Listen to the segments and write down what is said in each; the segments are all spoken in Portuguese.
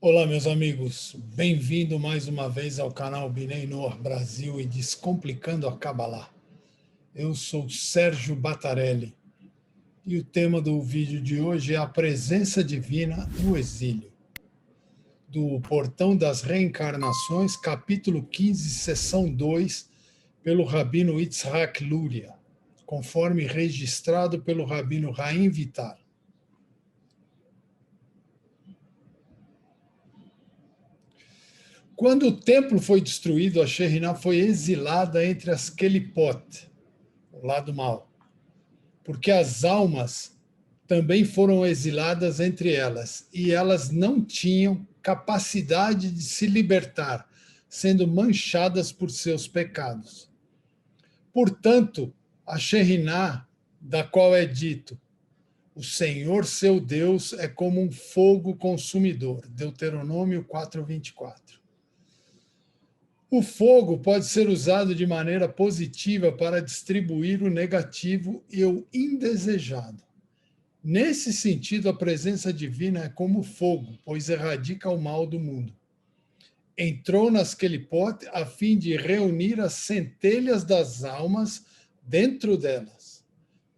Olá, meus amigos. Bem-vindo mais uma vez ao canal Binei Noor Brasil e Descomplicando a Kabbalah. Eu sou Sérgio Battarelli e o tema do vídeo de hoje é a presença divina no exílio. Do Portão das Reencarnações, capítulo 15, seção 2, pelo Rabino Yitzhak Luria, conforme registrado pelo Rabino Haim Vitar. Quando o templo foi destruído, a Shekhinah foi exilada entre as Kelipot, o lado mal, porque as almas também foram exiladas entre elas, e elas não tinham capacidade de se libertar, sendo manchadas por seus pecados. Portanto, a Shekhinah, da qual é dito, o Senhor seu Deus é como um fogo consumidor, Deuteronômio 4:24. O fogo pode ser usado de maneira positiva para distribuir o negativo e o indesejado. Nesse sentido, a presença divina é como fogo, pois erradica o mal do mundo. Entrou nas Kelipot a fim de reunir as centelhas das almas dentro delas,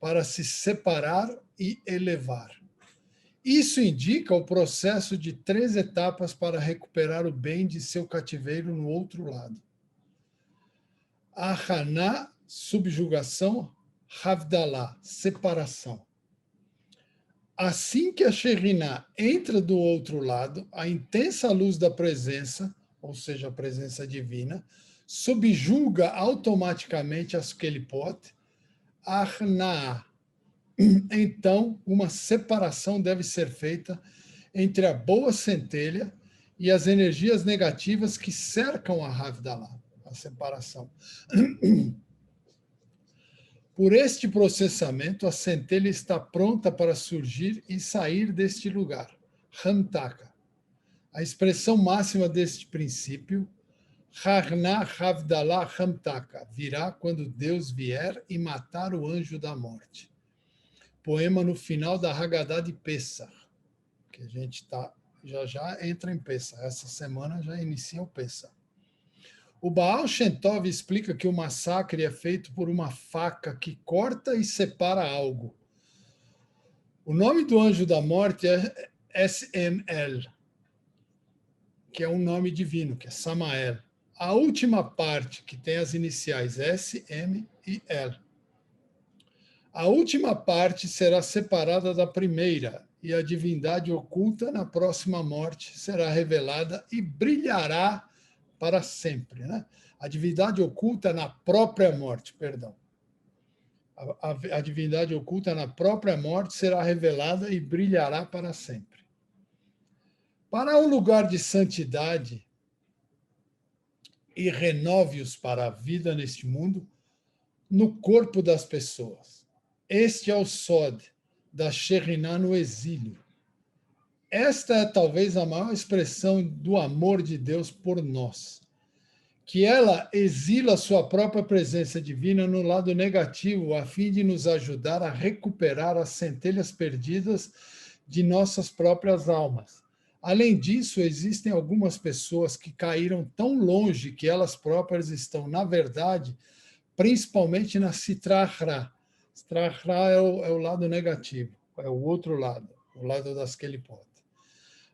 para se separar e elevar. Isso indica o processo de 3 etapas para recuperar o bem de seu cativeiro no outro lado. Ahaná, subjugação, Havdalah, separação. Assim que a Shekhinah entra do outro lado, a intensa luz da presença, ou seja, a presença divina, subjuga automaticamente as Kelipot, Ahaná. Então, uma separação deve ser feita entre a boa centelha e as energias negativas que cercam a Havdalah, a separação. Por este processamento, a centelha está pronta para surgir e sair deste lugar, Hamtaka. A expressão máxima deste princípio, Harna Havdalah Hamtaka, virá quando Deus vier e matar o anjo da morte. Poema no final da Haggadah de Pessah, que a gente já entra em Pessah. Essa semana já inicia o Pessah. O Baal Shem Tov explica que o massacre é feito por uma faca que corta e separa algo. O nome do anjo da morte é SML, que é um nome divino, que é Samael. A última parte, que tem as iniciais S, M e L. A última parte será separada da primeira, e a divindade oculta na próxima morte será revelada e brilhará para sempre. Né? A divindade oculta na própria morte, perdão. A divindade oculta na própria morte será revelada e brilhará para sempre. Para um lugar de santidade e renove-os para a vida neste mundo, no corpo das pessoas. Este é o Sod da Shekhinah no exílio. Esta é talvez a maior expressão do amor de Deus por nós, que ela exila sua própria presença divina no lado negativo, a fim de nos ajudar a recuperar as centelhas perdidas de nossas próprias almas. Além disso, existem algumas pessoas que caíram tão longe que elas próprias estão, na verdade, principalmente na Sitra-Achra. Sitra-Achra é o lado negativo, é o outro lado, o lado das Kelipot.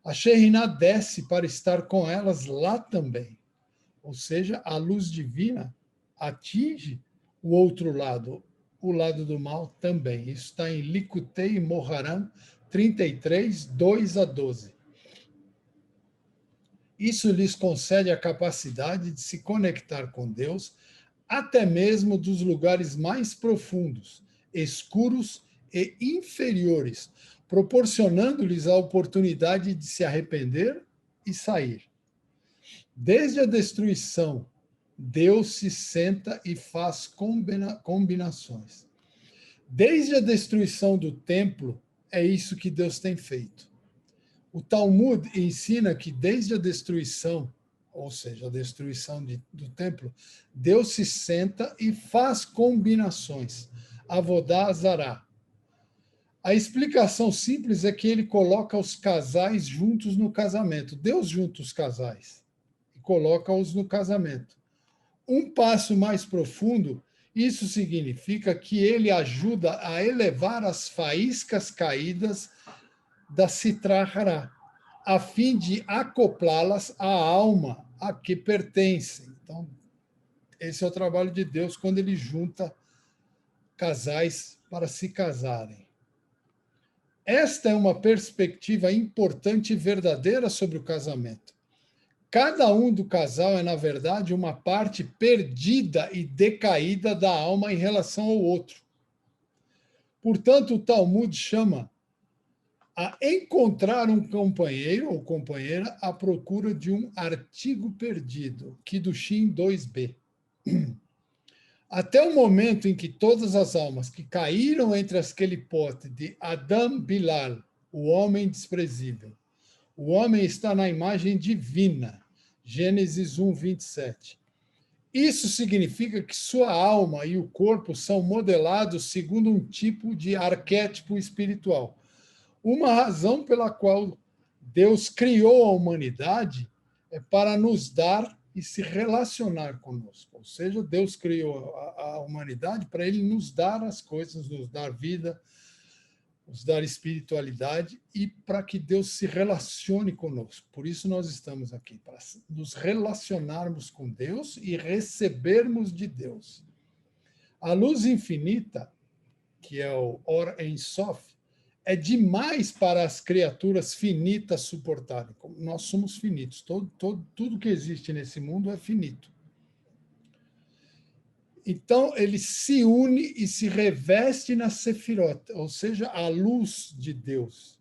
A Shekhinah desce para estar com elas lá também. Ou seja, a luz divina atinge o outro lado, o lado do mal também. Isso está em Likutei Moharan 33, 2-12. Isso lhes concede a capacidade de se conectar com Deus, até mesmo dos lugares mais profundos, escuros e inferiores, proporcionando-lhes a oportunidade de se arrepender e sair. Desde a destruição, Deus se senta e faz combinações. Desde a destruição do templo, é isso que Deus tem feito. O Talmud ensina que desde a destruição, ou seja, a destruição do templo, Deus se senta e faz combinações. Avodá Zará. A explicação simples é que ele coloca os casais juntos no casamento. Deus junta os casais e coloca-os no casamento. Um passo mais profundo, isso significa que ele ajuda a elevar as faíscas caídas da Sitra Hará, a fim de acoplá-las à alma a que pertencem. Então, esse é o trabalho de Deus quando ele junta casais para se casarem. Esta é uma perspectiva importante e verdadeira sobre o casamento. Cada um do casal é, na verdade, uma parte perdida e decaída da alma em relação ao outro. Portanto, o Talmud chama a encontrar um companheiro ou companheira à procura de um artigo perdido, Kiddushin 2b. Até o momento em que todas as almas que caíram entre as Kelipote de Adam Bilal, o homem desprezível, o homem está na imagem divina, Gênesis 1, 27. Isso significa que sua alma e o corpo são modelados segundo um tipo de arquétipo espiritual. Uma razão pela qual Deus criou a humanidade é para nos dar e se relacionar conosco. Ou seja, Deus criou a humanidade para ele nos dar as coisas, nos dar vida, nos dar espiritualidade e para que Deus se relacione conosco. Por isso nós estamos aqui, para nos relacionarmos com Deus e recebermos de Deus. A luz infinita, que é o Or Ein Sof, é demais para as criaturas finitas suportarem. Nós somos finitos. Tudo que existe nesse mundo é finito. Então, ele se une e se reveste na Sefirot, ou seja, a luz de Deus.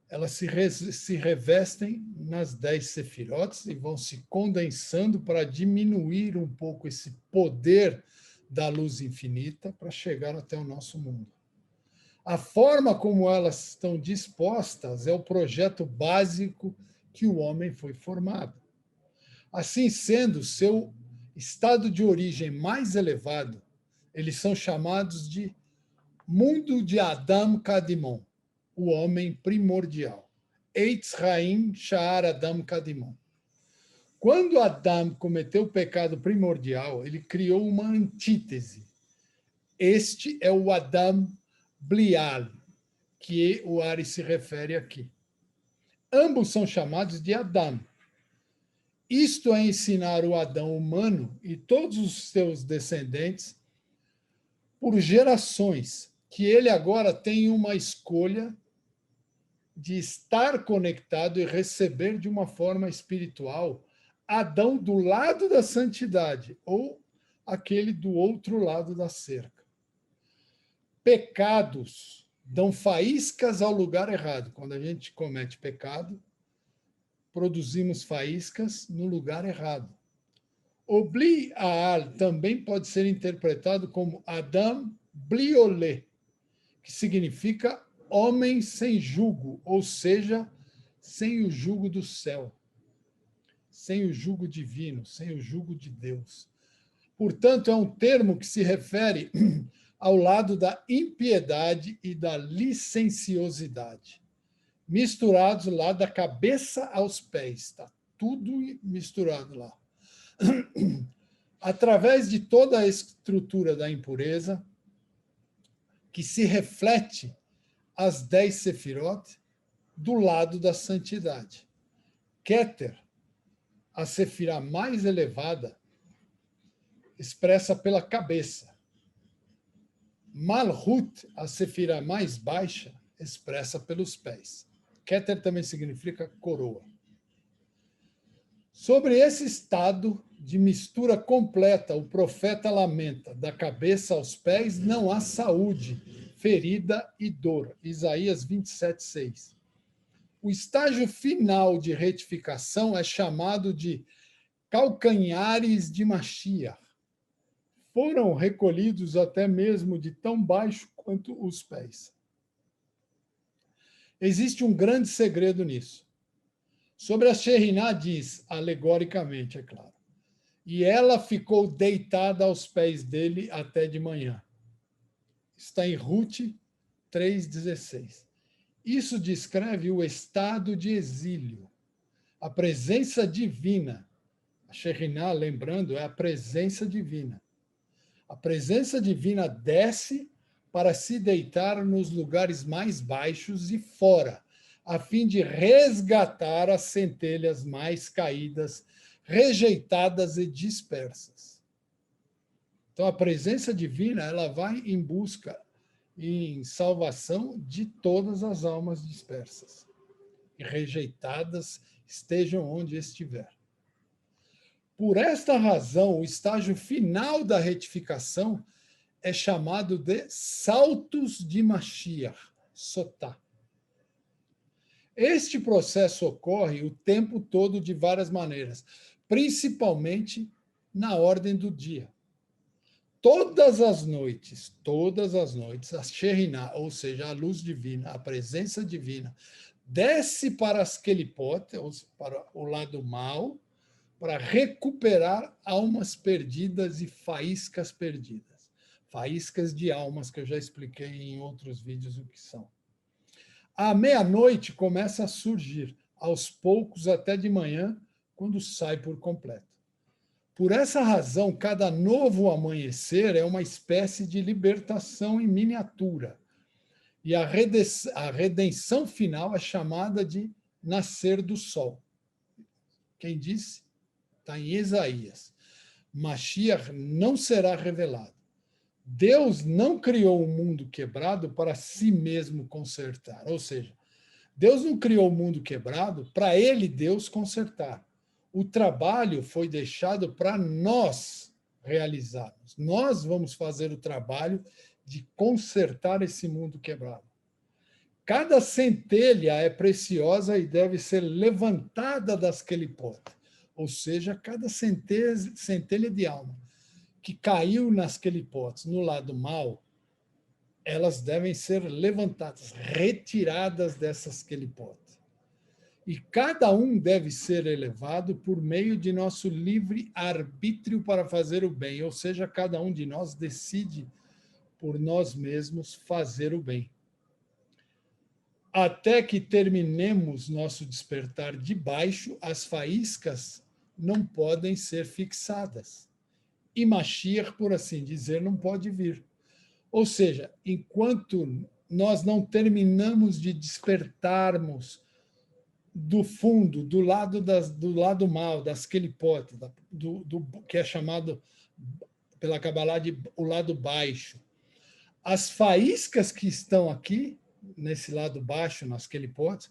Elas se revestem nas 10 Sefirot e vão se condensando para diminuir um pouco esse poder da luz infinita para chegar até o nosso mundo. A forma como elas estão dispostas é o projeto básico que o homem foi formado. Assim sendo, seu estado de origem mais elevado, eles são chamados de mundo de Adam Kadimon, o homem primordial. Eitz Haim Sha'ar Adam Kadimon. Quando Adam cometeu o pecado primordial, ele criou uma antítese. Este é o Adam Blial, que o Ari se refere aqui. Ambos são chamados de Adam. Isto é ensinar o Adão humano e todos os seus descendentes por gerações, que ele agora tem uma escolha de estar conectado e receber de uma forma espiritual Adão do lado da santidade ou aquele do outro lado da cerca. Pecados dão faíscas ao lugar errado. Quando a gente comete pecado, produzimos faíscas no lugar errado. Obli Aal também pode ser interpretado como Adam Bliolé, que significa homem sem jugo, ou seja, sem o jugo do céu, sem o jugo divino, sem o jugo de Deus. Portanto, é um termo que se refere ao lado da impiedade e da licenciosidade, misturados lá da cabeça aos pés, está tudo misturado lá. Através de toda a estrutura da impureza, que se reflete as 10 sefirot do lado da santidade. Keter, a sefirá mais elevada, expressa pela cabeça. Malhut, a sefirá mais baixa, expressa pelos pés. Keter também significa coroa. Sobre esse estado de mistura completa, o profeta lamenta, da cabeça aos pés não há saúde, ferida e dor. Isaías 27, 6. O estágio final de retificação é chamado de calcanhares de Mashiach. Foram recolhidos até mesmo de tão baixo quanto os pés. Existe um grande segredo nisso. Sobre a Sheriná diz, alegoricamente, é claro, e ela ficou deitada aos pés dele até de manhã. Está em Ruth 3,16. Isso descreve o estado de exílio, a presença divina. A Shekhinah, lembrando, é a presença divina. A presença divina desce para se deitar nos lugares mais baixos e fora, a fim de resgatar as centelhas mais caídas, rejeitadas e dispersas. Então, a presença divina, ela vai em busca, em salvação de todas as almas dispersas e rejeitadas, estejam onde estiver. Por esta razão, o estágio final da retificação é chamado de saltos de Mashiach, Sotá. Este processo ocorre o tempo todo de várias maneiras, principalmente na ordem do dia. Todas as noites, a Shekhinah, ou seja, a luz divina, a presença divina, desce para as Kelipot, para o lado mal, para recuperar almas perdidas e faíscas perdidas. Faíscas de almas, que eu já expliquei em outros vídeos o que são. À meia-noite começa a surgir, aos poucos até de manhã, quando sai por completo. Por essa razão, cada novo amanhecer é uma espécie de libertação em miniatura. E a redenção final é chamada de nascer do sol. Quem disse? Está em Isaías. Mashiach não será revelado. Deus não criou o mundo quebrado para si mesmo consertar. Ou seja, Deus não criou o mundo quebrado para ele, Deus, consertar. O trabalho foi deixado para nós realizarmos. Nós vamos fazer o trabalho de consertar esse mundo quebrado. Cada centelha é preciosa e deve ser levantada das Kelipot. Ou seja, cada centelha de alma que caiu nas Kelipot, no lado mal, elas devem ser levantadas, retiradas dessas Kelipot. E cada um deve ser elevado por meio de nosso livre arbítrio para fazer o bem, ou seja, cada um de nós decide por nós mesmos fazer o bem. Até que terminemos nosso despertar de baixo, as faíscas não podem ser fixadas. E Mashiach, por assim dizer, não pode vir. Ou seja, enquanto nós não terminamos de despertarmos do fundo, do lado mal, das Kelipot, que é chamado pela Kabbalah de o lado baixo, as faíscas que estão aqui, nesse lado baixo, nas Kelipot,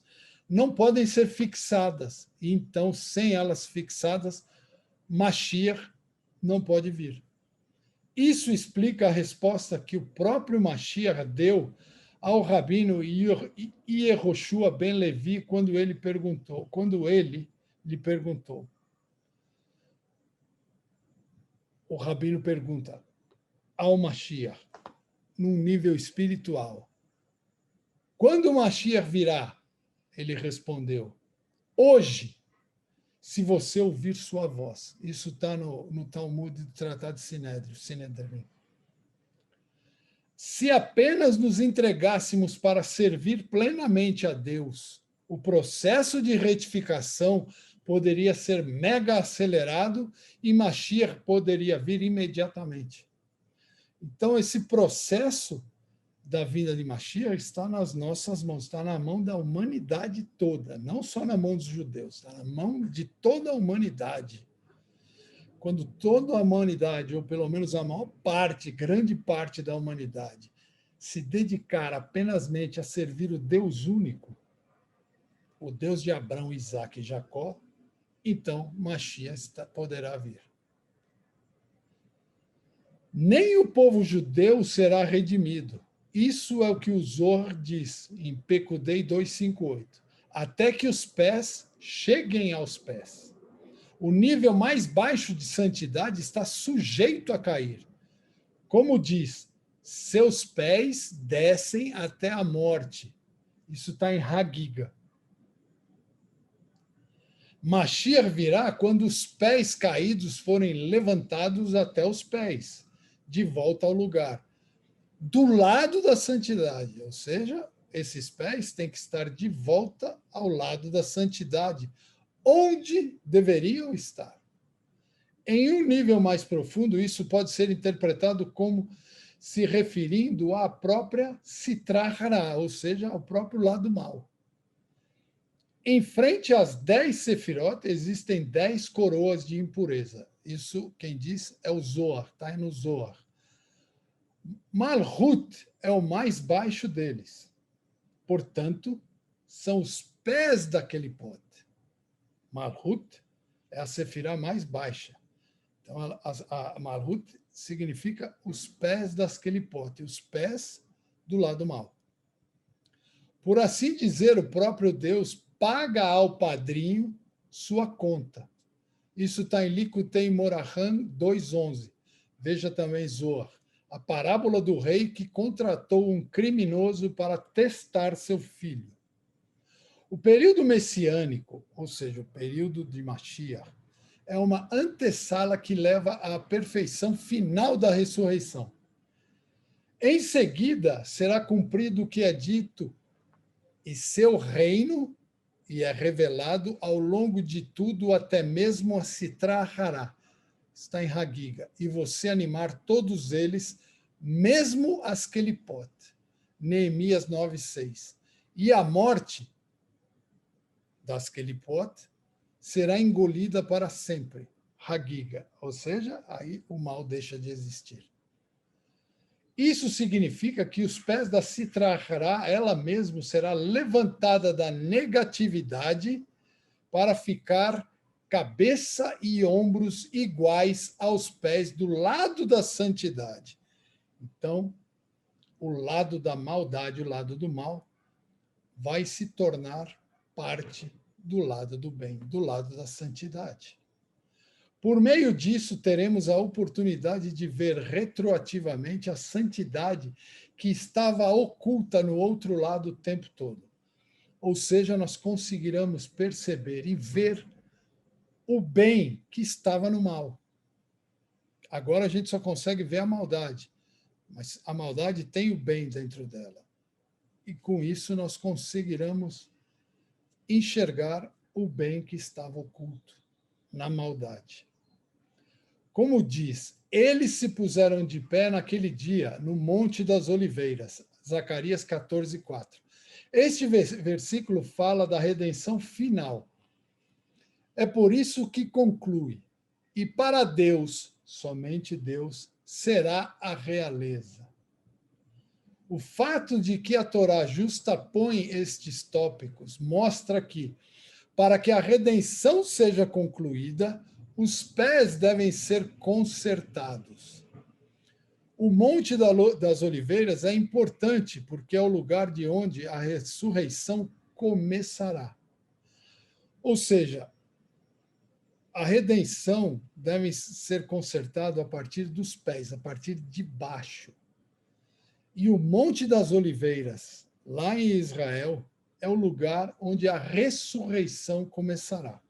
não podem ser fixadas. E então, sem elas fixadas, Mashiach não pode vir. Isso explica a resposta que o próprio Mashiach deu ao rabino Yehoshua ben Levi quando ele lhe perguntou. O rabino pergunta ao Mashiach, num nível espiritual: quando o Mashiach virá? Ele respondeu: hoje, se você ouvir sua voz. Isso está no Talmud do Tratado de Sinedrim. Se apenas nos entregássemos para servir plenamente a Deus, o processo de retificação poderia ser mega acelerado e Mashiach poderia vir imediatamente. Então, esse processo da vinda de Mashiach está nas nossas mãos, está na mão da humanidade toda, não só na mão dos judeus, está na mão de toda a humanidade. Quando toda a humanidade, ou pelo menos a maior parte, grande parte da humanidade, se dedicar apenasmente a servir o Deus único, o Deus de Abraão, Isaac e Jacó, então Mashiach poderá vir. Nem o povo judeu será redimido. Isso é o que o Zohar diz em Pekudei 258. Até que os pés cheguem aos pés. O nível mais baixo de santidade está sujeito a cair. Como diz, seus pés descem até a morte. Isso está em Hagiga. Mashiach virá quando os pés caídos forem levantados até os pés, de volta ao lugar. do lado da santidade, ou seja, esses pés têm que estar de volta ao lado da santidade, onde deveriam estar. Em um nível mais profundo, isso pode ser interpretado como se referindo à própria Sitra Hará, ou seja, ao próprio lado mal. Em frente às 10 sefirot, existem 10 coroas de impureza. Isso, quem diz, é o Zohar, está no Zohar. Malhut é o mais baixo deles. Portanto, são os pés daquele pote. Malhut é a sefirá mais baixa. Então, a Malhut significa os pés daquele pote, os pés do lado mal. Por assim dizer, o próprio Deus paga ao padrinho sua conta. Isso está em Likutei Morahan 2.11. Veja também Zohar. A parábola do rei que contratou um criminoso para testar seu filho. O período messiânico, ou seja, o período de Mashiach, é uma antessala que leva à perfeição final da ressurreição. Em seguida, será cumprido o que é dito, e seu reino, e é revelado ao longo de tudo, até mesmo a Sitra Hará, está em Hagiga, e você animar todos eles, mesmo as que ele pode. Neemias 9:6. E a morte das que ele pode será engolida para sempre. Hagiga, ou seja, aí o mal deixa de existir. Isso significa que os pés da Sitra Hará, ela mesma será levantada da negatividade para ficar cabeça e ombros iguais aos pés do lado da santidade. Então, o lado da maldade, o lado do mal, vai se tornar parte do lado do bem, do lado da santidade. Por meio disso, teremos a oportunidade de ver retroativamente a santidade que estava oculta no outro lado o tempo todo. Ou seja, nós conseguiremos perceber e ver o bem que estava no mal. Agora a gente só consegue ver a maldade, mas a maldade tem o bem dentro dela. E com isso nós conseguiremos enxergar o bem que estava oculto na maldade. Como diz, eles se puseram de pé naquele dia, no Monte das Oliveiras, Zacarias 14:4. Este versículo fala da redenção final. É por isso que conclui, e para Deus, somente Deus, será a realeza. O fato de que a Torá justapõe estes tópicos mostra que, para que a redenção seja concluída, os pés devem ser consertados. O Monte das Oliveiras é importante porque é o lugar de onde a ressurreição começará. Ou seja, a redenção deve ser consertada a partir dos pés, a partir de baixo. E o Monte das Oliveiras, lá em Israel, é o lugar onde a ressurreição começará.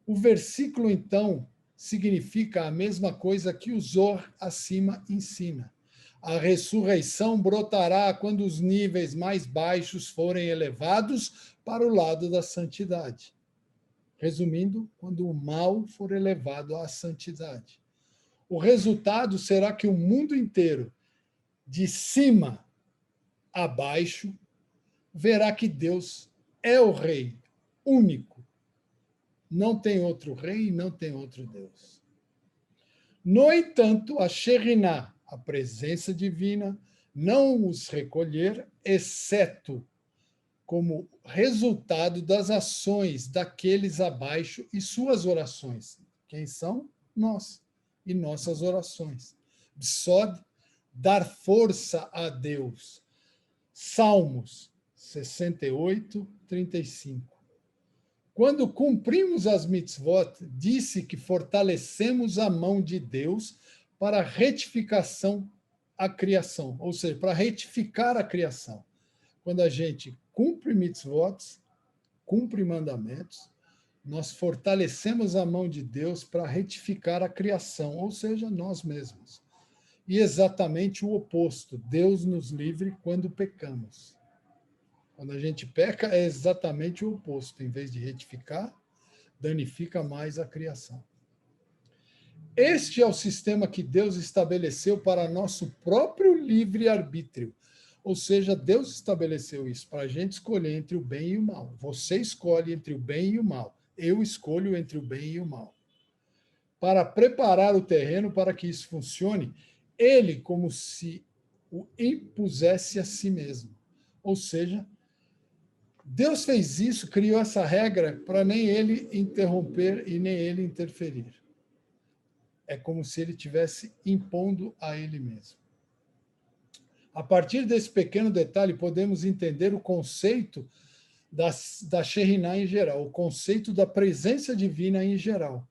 O versículo, então, significa a mesma coisa que o Zohar acima ensina. A ressurreição brotará quando os níveis mais baixos forem elevados para o lado da santidade. Resumindo, quando o mal for elevado à santidade. O resultado será que o mundo inteiro, de cima a baixo, verá que Deus é o Rei único. Não tem outro rei, não tem outro Deus. No entanto, a Shekhinah, a presença divina, não os recolher, exceto como resultado das ações daqueles abaixo e suas orações. Quem são? Nós e nossas orações. Só dar força a Deus. Salmos 68, 35. Quando cumprimos as mitzvot, disse que fortalecemos a mão de Deus para retificação à criação, ou seja, para retificar a criação. Quando a gente cumpre mitzvot, cumpre mandamentos, nós fortalecemos a mão de Deus para retificar a criação, ou seja, nós mesmos. e exatamente o oposto. Deus nos livre quando pecamos. Quando a gente peca, é exatamente o oposto. Em vez de retificar, danifica mais a criação. Este é o sistema que Deus estabeleceu para nosso próprio livre-arbítrio. Ou seja, Deus estabeleceu isso para a gente escolher entre o bem e o mal. Você escolhe entre o bem e o mal. Eu escolho entre o bem e o mal. Para preparar o terreno para que isso funcione, ele como se o impusesse a si mesmo. Ou seja, Deus fez isso, criou essa regra para nem ele interromper e nem ele interferir. É como se ele estivesse impondo a ele mesmo. A partir desse pequeno detalhe, podemos entender o conceito da Shekhinah em geral, o conceito da presença divina em geral.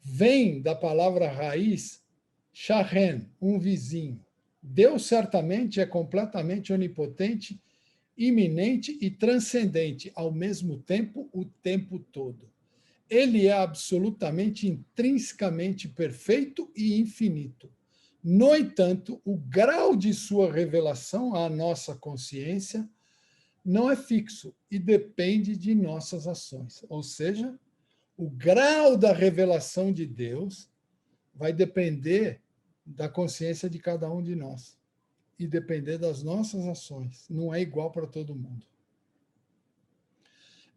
Vem da palavra raiz Shachen, um vizinho. Deus certamente é completamente onipotente, iminente e transcendente, ao mesmo tempo, o tempo todo. Ele é absolutamente, intrinsecamente perfeito e infinito. No entanto, o grau de sua revelação à nossa consciência não é fixo e depende de nossas ações. Ou seja, o grau da revelação de Deus vai depender da consciência de cada um de nós e depender das nossas ações. Não é igual para todo mundo.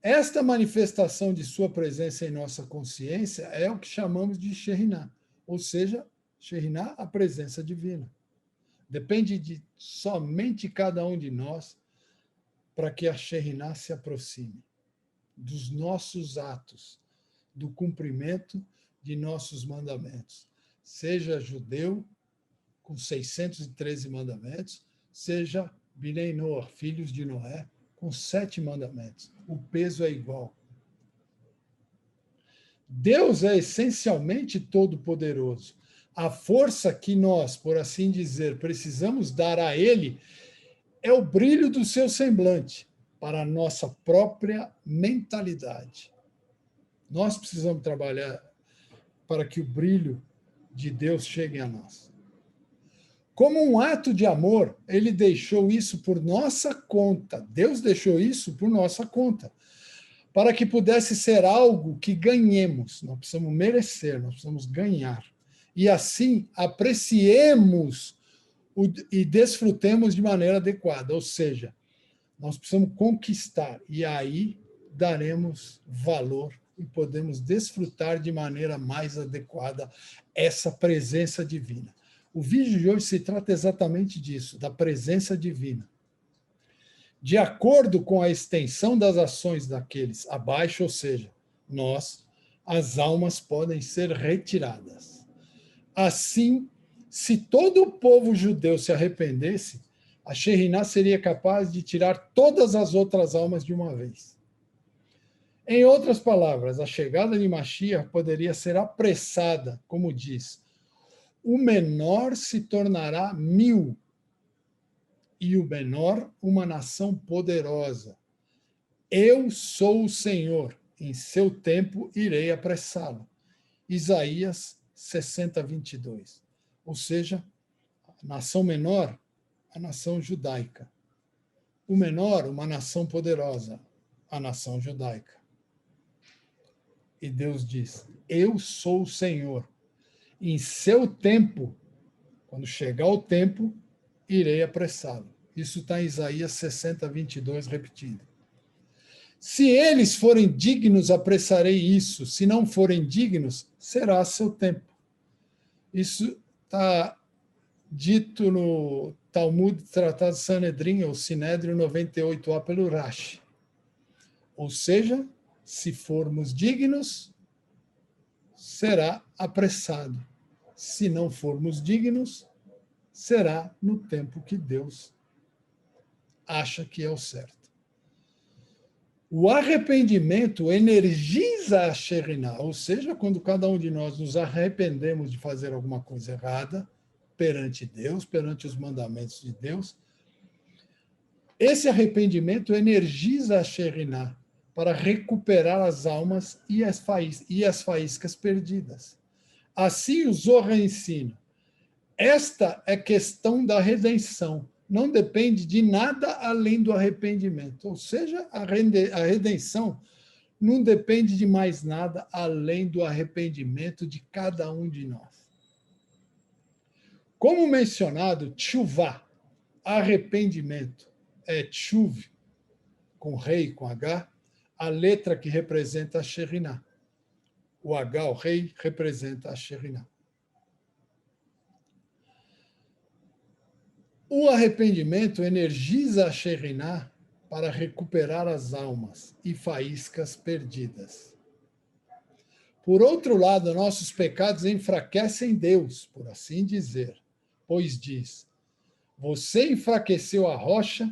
Esta manifestação de sua presença em nossa consciência é o que chamamos de Shekhinah, ou seja, Shekhinah, a presença divina. Depende de somente cada um de nós para que a Shekhinah se aproxime dos nossos atos, do cumprimento de nossos mandamentos. Seja judeu, com 613 mandamentos, seja Binei Noah, filhos de Noé, com 7 mandamentos. O peso é igual. Deus é essencialmente todo-poderoso. A força que nós, por assim dizer, precisamos dar a Ele é o brilho do seu semblante para a nossa própria mentalidade. Nós precisamos trabalhar para que o brilho de Deus chegue a nós. Como um ato de amor, ele deixou isso por nossa conta. Deus deixou isso por nossa conta, para que pudesse ser algo que ganhemos. Nós precisamos merecer, nós precisamos ganhar. E assim apreciemos e desfrutemos de maneira adequada. Ou seja, nós precisamos conquistar, e aí daremos valor e podemos desfrutar de maneira mais adequada essa presença divina. O vídeo de hoje se trata exatamente disso, da presença divina. De acordo com a extensão das ações daqueles abaixo, ou seja, nós, as almas podem ser retiradas. Assim, se todo o povo judeu se arrependesse, a Shekhinah seria capaz de tirar todas as outras almas de uma vez. Em outras palavras, a chegada de Mashiach poderia ser apressada, como diz, o menor se tornará 1000, e o menor uma nação poderosa. Eu sou o Senhor, em seu tempo irei apressá-lo. Isaías 60, 22. Ou seja, a nação menor, a nação judaica. O menor, uma nação poderosa, a nação judaica. E Deus diz, eu sou o Senhor. Em seu tempo, quando chegar o tempo, irei apressá-lo. Isso está em Isaías 60, 22, repetido. Se eles forem dignos, apressarei isso. Se não forem dignos, será seu tempo. Isso está dito no Talmud Tratado Sanedrim, ou Sinédrio 98a, pelo Rashi. Ou seja, se formos dignos, será apressado. Se não formos dignos, será no tempo que Deus acha que é o certo. O arrependimento energiza a Shekhinah, ou seja, quando cada um de nós nos arrependemos de fazer alguma coisa errada perante Deus, perante os mandamentos de Deus, esse arrependimento energiza a Shekhinah para recuperar as almas e as faíscas perdidas. Assim o Zohar ensina, Esta é questão da redenção. Não depende de nada além do arrependimento. Ou seja, a redenção não depende de mais nada além do arrependimento de cada um de nós. Como mencionado, tchuvá, arrependimento, é tchuv, com rei, com H, a letra que representa a Shekhinah. O H, o rei, representa a Shekhinah. O arrependimento energiza a Shekhinah para recuperar as almas e faíscas perdidas. Por outro lado, nossos pecados enfraquecem Deus, por assim dizer, pois diz: você enfraqueceu a rocha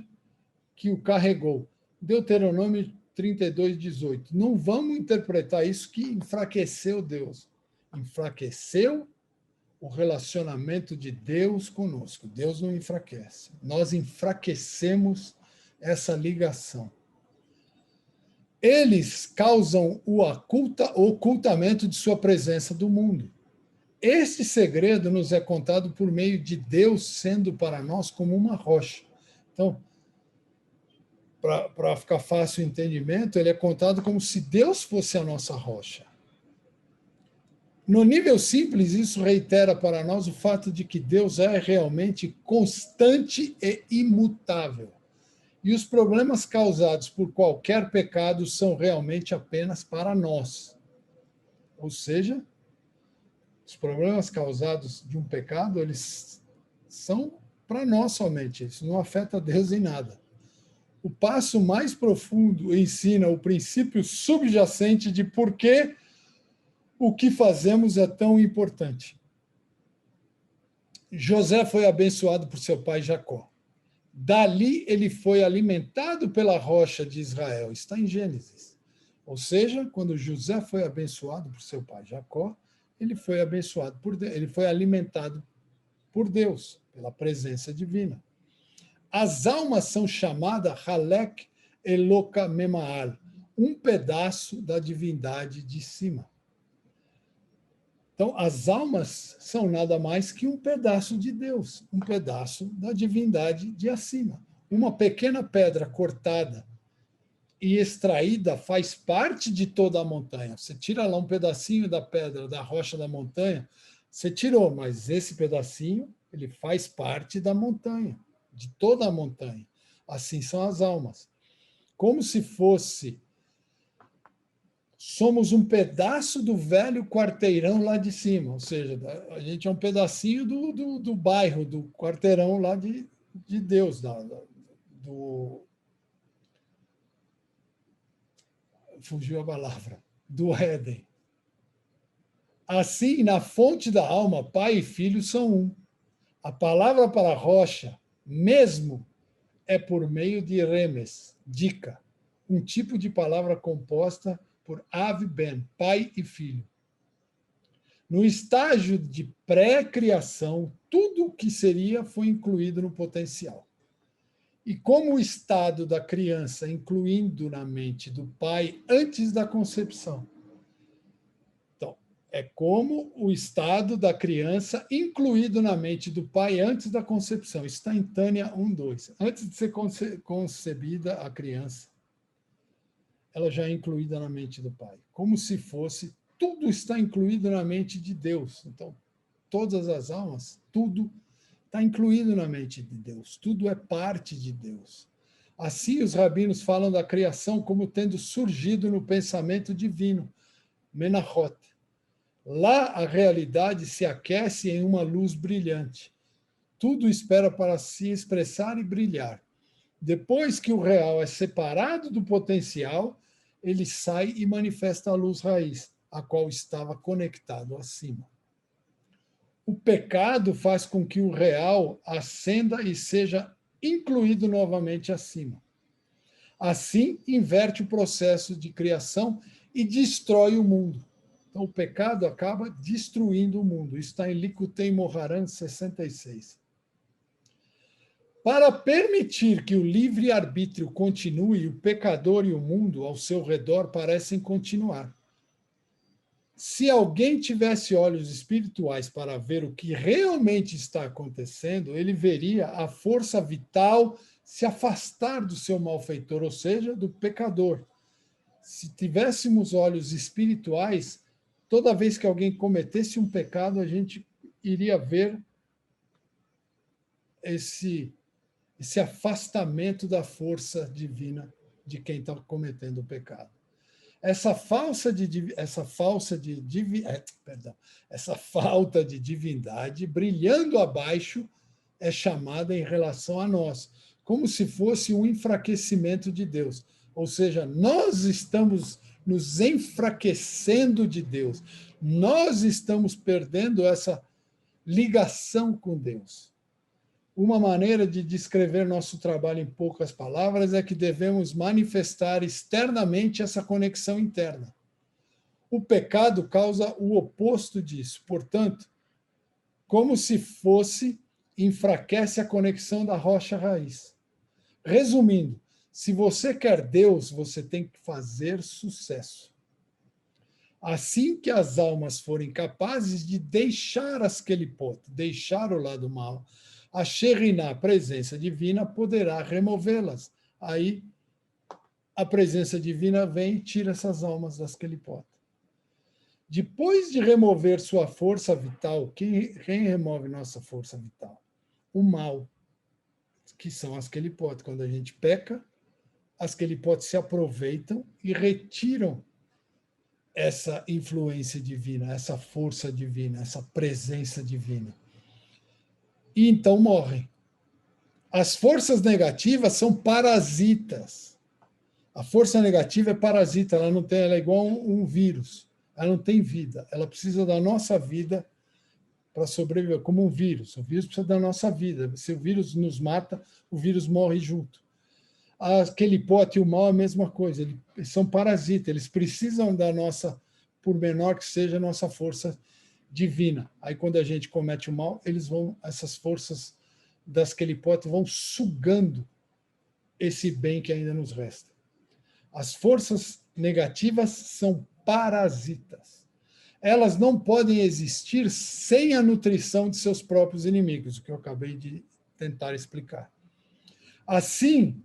que o carregou. Deuteronômio 32, 18. Não vamos interpretar isso que enfraqueceu Deus. Enfraqueceu o relacionamento de Deus conosco. Deus não enfraquece. Nós enfraquecemos essa ligação. Eles causam o ocultamento de sua presença do mundo. Este segredo nos é contado por meio de Deus sendo para nós como uma rocha. Então, para ficar fácil o entendimento, ele é contado como se Deus fosse a nossa rocha. No nível simples, isso reitera para nós o fato de que Deus é realmente constante e imutável. E os problemas causados por qualquer pecado são realmente apenas para nós. Ou seja, os problemas causados de um pecado, eles são para nós somente. Isso não afeta Deus em nada. O passo mais profundo ensina o princípio subjacente de por que o que fazemos é tão importante. José foi abençoado por seu pai Jacó. Dali ele foi alimentado pela rocha de Israel. Está em Gênesis. Ou seja, quando José foi abençoado por seu pai Jacó, ele foi abençoado por Deus, ele foi alimentado por Deus, pela presença divina. As almas são chamadas Halek Eloka Memaal, um pedaço da divindade de cima. Então, as almas são nada mais que um pedaço de Deus, um pedaço da divindade de acima. Uma pequena pedra cortada e extraída faz parte de toda a montanha. Você tira lá um pedacinho da pedra, da rocha da montanha, você tirou, mas esse pedacinho, ele faz parte da montanha, de toda a montanha. Assim são as almas. Como se fosse... Somos um pedaço do velho quarteirão lá de cima, ou seja, a gente é um pedacinho do bairro, do quarteirão lá de Deus, fugiu a palavra, do Éden. Assim, na fonte da alma, pai e filho são um. A palavra para rocha, mesmo, é por meio de remes, dica, um tipo de palavra composta por Av Ben, pai e filho. No estágio de pré-criação, tudo o que seria foi incluído no potencial. E como o estado da criança, incluindo na mente do pai antes da concepção. Então, é como o estado da criança incluído na mente do pai antes da concepção. Está em Tânia 1:2. Antes de ser concebida a criança, ela já é incluída na mente do Pai. Como se fosse, tudo está incluído na mente de Deus. Então, todas as almas, tudo está incluído na mente de Deus. Tudo é parte de Deus. Assim, os rabinos falam da criação como tendo surgido no pensamento divino, Menachot. Lá, a realidade se aquece em uma luz brilhante. Tudo espera para se expressar e brilhar. Depois que o real é separado do potencial, ele sai e manifesta a luz raiz, a qual estava conectado acima. O pecado faz com que o real ascenda e seja incluído novamente acima. Assim, inverte o processo de criação e destrói o mundo. Então, o pecado acaba destruindo o mundo. Isso está em Likutei Moharan 66. Para permitir que o livre-arbítrio continue, o pecador e o mundo ao seu redor parecem continuar. Se alguém tivesse olhos espirituais para ver o que realmente está acontecendo, ele veria a força vital se afastar do seu malfeitor, ou seja, do pecador. Se tivéssemos olhos espirituais, toda vez que alguém cometesse um pecado, a gente iria ver esse afastamento da força divina de quem está cometendo o pecado. Essa falta de divindade brilhando abaixo é chamada em relação a nós, como se fosse um enfraquecimento de Deus. Ou seja, nós estamos nos enfraquecendo de Deus. Nós estamos perdendo essa ligação com Deus. Uma maneira de descrever nosso trabalho em poucas palavras é que devemos manifestar externamente essa conexão interna. O pecado causa o oposto disso. Portanto, como se fosse, enfraquece a conexão da rocha raiz. Resumindo, se você quer Deus, você tem que fazer sucesso. Assim que as almas forem capazes de deixar as kelipot, deixar o lado mal, a Shekhinah, a presença divina, poderá removê-las. Aí a presença divina vem e tira essas almas das kelipot. Depois de remover sua força vital, quem remove nossa força vital? O mal, que são as kelipot. Quando a gente peca, as kelipot se aproveitam e retiram essa influência divina, essa força divina, essa presença divina. E então morrem. As forças negativas são parasitas. A força negativa é parasita, ela é igual um vírus. Ela não tem vida, ela precisa da nossa vida para sobreviver, como um vírus. O vírus precisa da nossa vida. Se o vírus nos mata, o vírus morre junto. Aquele pote e o mal é a mesma coisa, eles são parasitas, eles precisam da nossa, por menor que seja, a nossa força divina. Aí quando a gente comete o mal, essas forças das kelipotes vão sugando esse bem que ainda nos resta. As forças negativas são parasitas. Elas não podem existir sem a nutrição de seus próprios inimigos, o que eu acabei de tentar explicar. Assim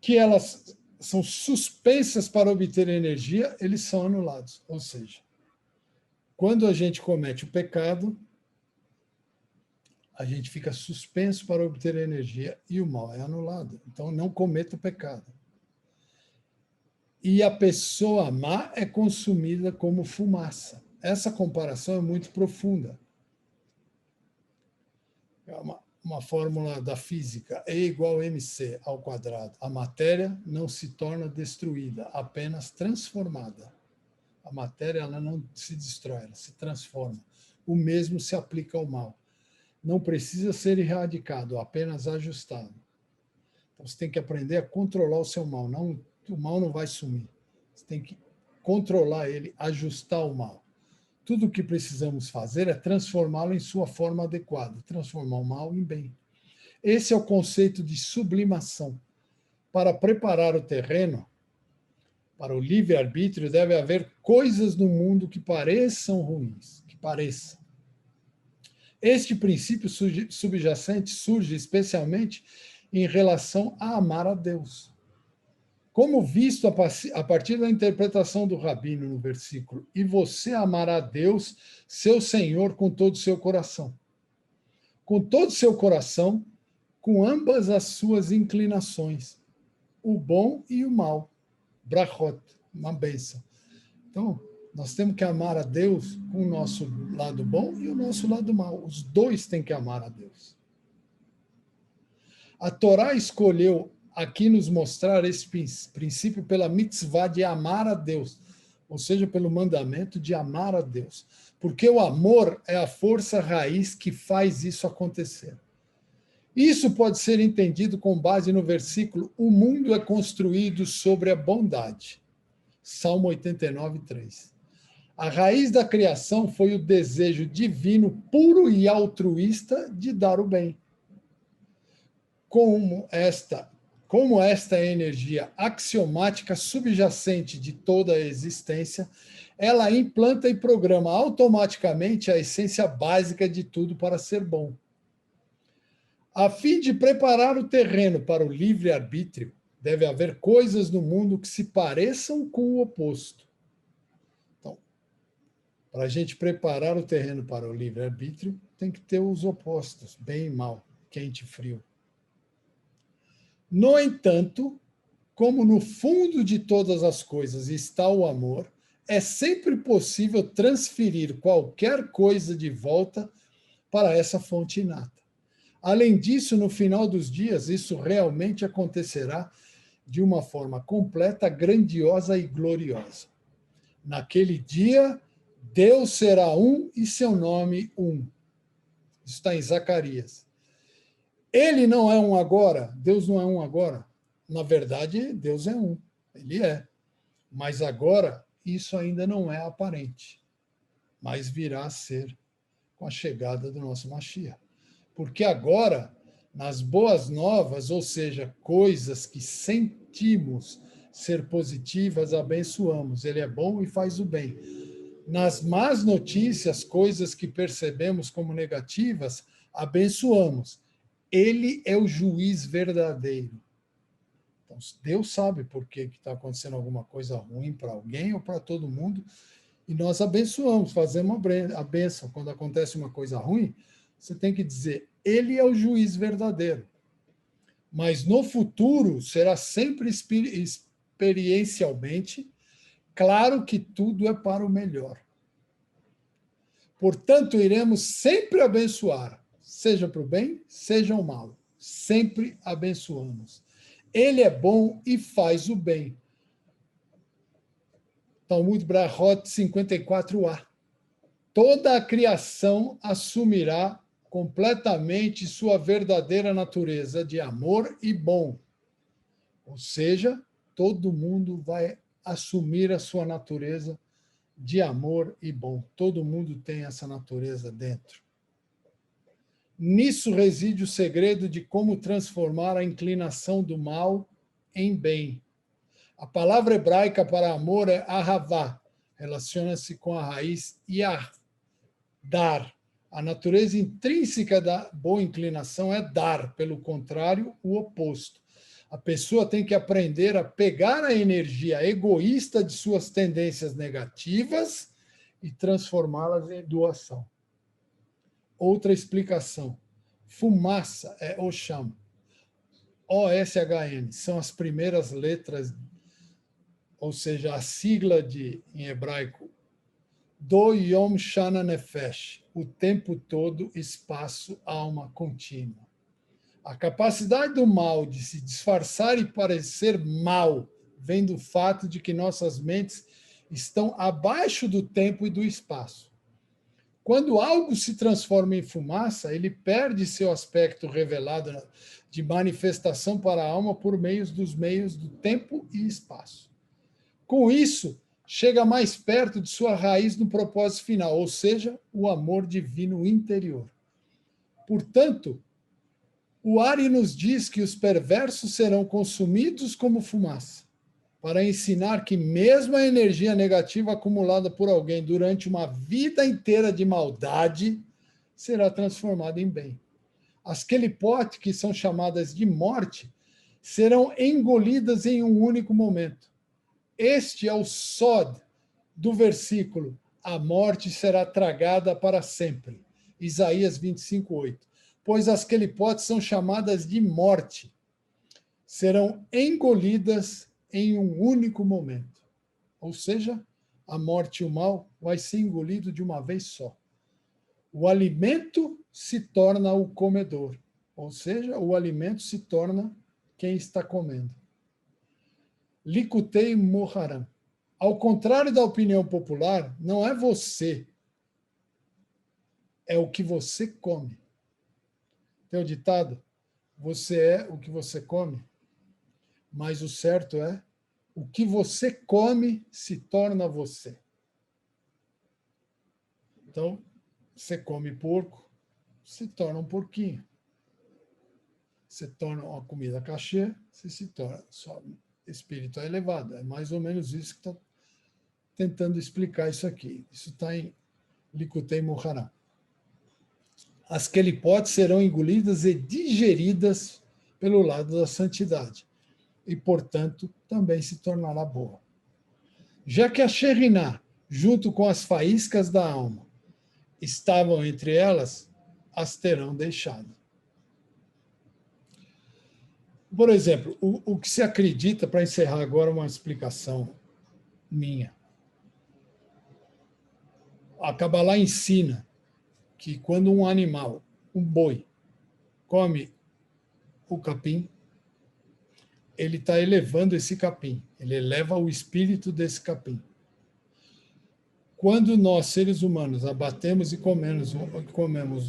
que elas são suspensas para obter energia, eles são anulados. Ou seja, quando a gente comete o pecado, a gente fica suspenso para obter energia e o mal é anulado. Então, não cometa o pecado. E a pessoa má é consumida como fumaça. Essa comparação é muito profunda. É uma fórmula da física, E igual mc ao quadrado. A matéria não se torna destruída, apenas transformada. A matéria ela não se destrói, ela se transforma. O mesmo se aplica ao mal. Não precisa ser erradicado, apenas ajustado. Então, você tem que aprender a controlar o seu mal. O mal não vai sumir. Você tem que controlar ele, ajustar o mal. Tudo o que precisamos fazer é transformá-lo em sua forma adequada, transformar o mal em bem. Esse é o conceito de sublimação. Para preparar o terreno para o livre-arbítrio, deve haver coisas no mundo que pareçam ruins, que pareçam. Este princípio subjacente surge especialmente em relação a amar a Deus. Como visto a partir da interpretação do Rabino no versículo, e você amará a Deus, seu Senhor, com todo o seu coração. Com todo o seu coração, com ambas as suas inclinações, o bom e o mal. Brachot, uma bênção. Então, nós temos que amar a Deus com o nosso lado bom e o nosso lado mal. Os dois têm que amar a Deus. A Torá escolheu aqui nos mostrar esse princípio pela mitzvah de amar a Deus, ou seja, pelo mandamento de amar a Deus. Porque o amor é a força raiz que faz isso acontecer. Isso pode ser entendido com base no versículo: o mundo é construído sobre a bondade. Salmo 89, 3. A raiz da criação foi o desejo divino, puro e altruísta de dar o bem. Como esta Como esta é a energia axiomática subjacente de toda a existência, ela implanta e programa automaticamente a essência básica de tudo para ser bom. A fim de preparar o terreno para o livre-arbítrio, deve haver coisas no mundo que se pareçam com o oposto. Então, para a gente preparar o terreno para o livre-arbítrio, tem que ter os opostos, bem e mal, quente e frio. No entanto, como no fundo de todas as coisas está o amor, é sempre possível transferir qualquer coisa de volta para essa fonte inata. Além disso, no final dos dias, isso realmente acontecerá de uma forma completa, grandiosa e gloriosa. Naquele dia, Deus será um e seu nome um. Isso está em Zacarias. Ele não é um agora, Deus não é um agora. Na verdade, Deus é um, ele é. Mas agora, isso ainda não é aparente, mas virá a ser com a chegada do nosso Mashiach. Porque agora, nas boas novas, ou seja, coisas que sentimos ser positivas, abençoamos. Ele é bom e faz o bem. Nas más notícias, coisas que percebemos como negativas, abençoamos. Ele é o juiz verdadeiro. Então, Deus sabe por que está acontecendo alguma coisa ruim para alguém ou para todo mundo, e nós abençoamos, fazemos a bênção. Quando acontece uma coisa ruim, você tem que dizer, ele é o juiz verdadeiro. Mas no futuro será sempre experiencialmente claro que tudo é para o melhor. Portanto, iremos sempre abençoar, seja para o bem, seja o mal. Sempre abençoamos. Ele é bom e faz o bem. Talmud Brahot 54a. Toda a criação assumirá completamente sua verdadeira natureza de amor e bom. Ou seja, todo mundo vai assumir a sua natureza de amor e bom. Todo mundo tem essa natureza dentro. Nisso reside o segredo de como transformar a inclinação do mal em bem. A palavra hebraica para amor é ahavá, relaciona-se com a raiz yah, dar. A natureza intrínseca da boa inclinação é dar, pelo contrário, o oposto. A pessoa tem que aprender a pegar a energia egoísta de suas tendências negativas e transformá-las em doação. Outra explicação. Fumaça é Osham. OSHN são as primeiras letras, ou seja, a sigla em hebraico, do Yom Shana Nefesh, o tempo todo, espaço, alma contínua. A capacidade do mal de se disfarçar e parecer mal vem do fato de que nossas mentes estão abaixo do tempo e do espaço. Quando algo se transforma em fumaça, ele perde seu aspecto revelado de manifestação para a alma por meio dos meios do tempo e espaço. Com isso, chega mais perto de sua raiz no propósito final, ou seja, o amor divino interior. Portanto, o Ari nos diz que os perversos serão consumidos como fumaça, para ensinar que mesmo a energia negativa acumulada por alguém durante uma vida inteira de maldade será transformada em bem. As Kelipot, que são chamadas de morte, serão engolidas em um único momento. Este é o sod do versículo: a morte será tragada para sempre. Isaías 25:8. Pois as Kelipot são chamadas de morte, serão engolidas em um único momento. Ou seja, a morte e o mal vai ser engolido de uma vez só. O alimento se torna o comedor, ou seja, o alimento se torna quem está comendo. Likutei Moharan. Ao contrário da opinião popular, não é você, é o que você come. Tem o ditado, você é o que você come, mas o certo é, o que você come se torna você. Então, você come porco, se torna um porquinho. você torna uma comida cachê, você se torna só espírito elevado. É mais ou menos isso que está tentando explicar isso aqui. Isso está em Likutei Moharan. As Kelipot serão engolidas e digeridas pelo lado da santidade, e, portanto, também se tornará boa. Já que a Shekhinah, junto com as faíscas da alma, estavam entre elas, as terão deixado. Por exemplo, o que se acredita, para encerrar agora uma explicação minha, a Kabbalah ensina que quando um animal, um boi, come o capim, ele está elevando esse capim, ele eleva o espírito desse capim. Quando nós, seres humanos, abatemos e comemos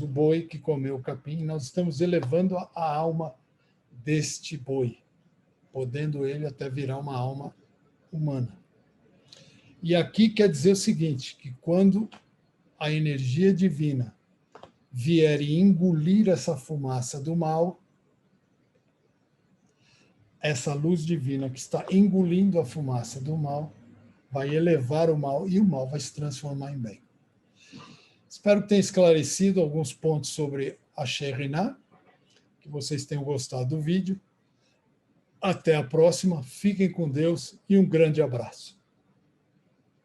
o boi que comeu o capim, nós estamos elevando a alma deste boi, podendo ele até virar uma alma humana. E aqui quer dizer o seguinte, que quando a energia divina vier e engolir essa fumaça do mal, essa luz divina que está engolindo a fumaça do mal, vai elevar o mal e o mal vai se transformar em bem. Espero que tenha esclarecido alguns pontos sobre a Shekhinah, que vocês tenham gostado do vídeo. Até a próxima, fiquem com Deus e um grande abraço.